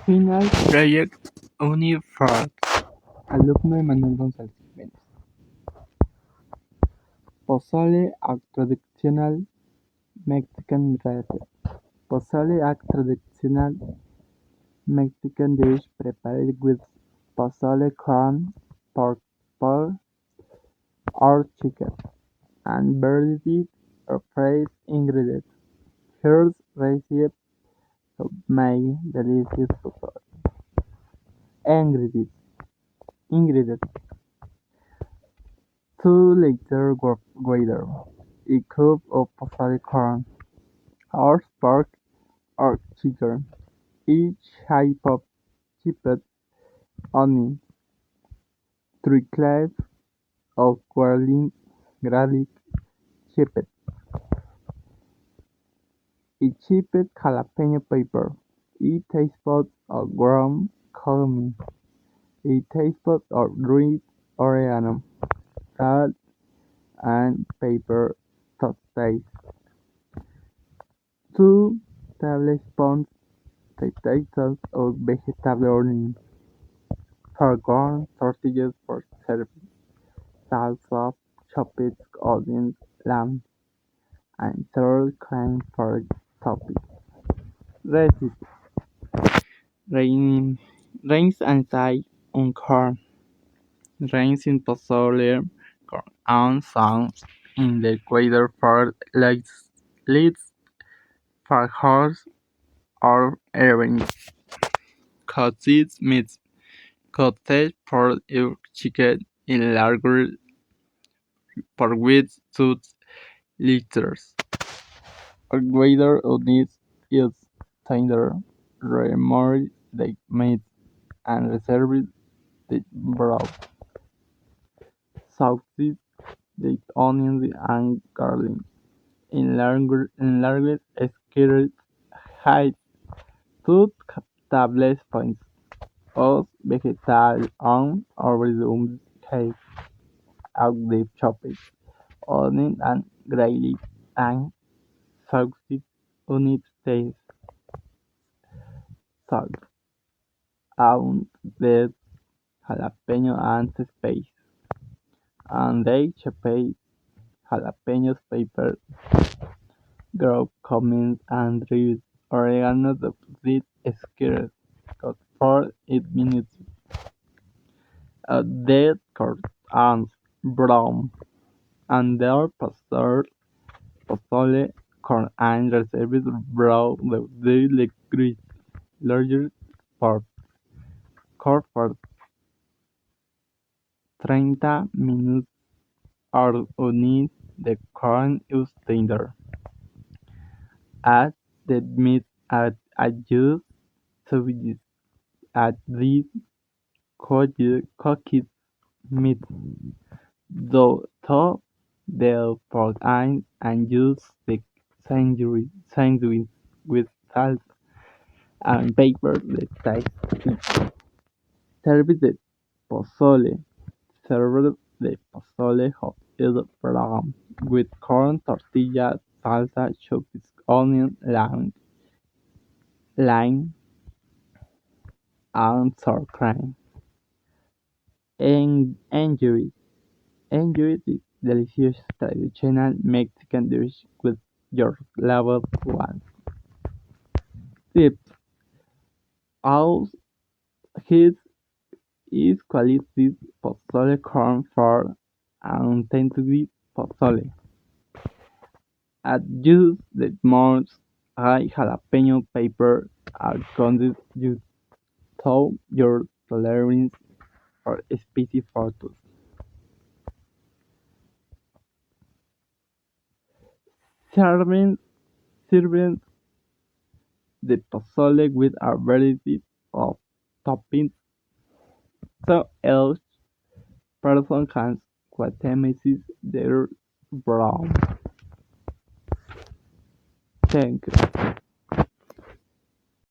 Final Project Uniform. Alumno Emanuel González Jiménez. Pozole a traditional Mexican recipe. Pozole a traditional Mexican dish prepared with pozole corn, pork, or chicken, and variety of fresh ingredients. Here's recipe to make delicious pozole. Ingredients. Ingredients: 2 liter water, a cup of pozole corn, horse pork or chicken, each half of chopped onion, 3 cloves of garlic chipped, a chipped jalapeno pepper, a teaspoon of ground cumin, a teaspoon of dried oregano, salt and pepper to taste, 2 tablespoons of vegetable oil, 4 corn tortillas for serving, salsa, chopped onions, lamb, and sour cream for topping. Recipe: rinse and side on corn. Rinse in pozole corn and soak in the water for least 4 hours or even. Cut these meats. Cut for your chicken in larger pork with 2 liters. Whether it is tender, remove the meat and reserve the broth. Sauce the onions and garlic in large squares. Add 2 tablespoons of vegetable oil over the head of the chopped onion and garlic and sauce unit taste. Salt, add the jalapeno and spice, and the chopped jalapenos, pepper, ground cumin, and dried oregano to these squares. Cook for 8 minutes. Add the corn and brown under pozole corn and reserve brown the liquid larger for cook for 30 minutes or until the corn is tender. Add the meat and adjust sauces. Add the cooked meat to the pork and use the sandwich with salt and pepper to taste. Serve the pozole. Serve the pozole hot is brown with corn tortillas, salsa, chopped onion, lime, and sour cream. Enjoy this delicious traditional Mexican dish with your loved ones. Tips: All his is quality pozole corn for authentic pozole. Adjust the most high jalapeno pepper and condensed juice to your tolerance for spicy foods. Serving the pozole with a variety of toppings so each person can customize their brown. Thank you.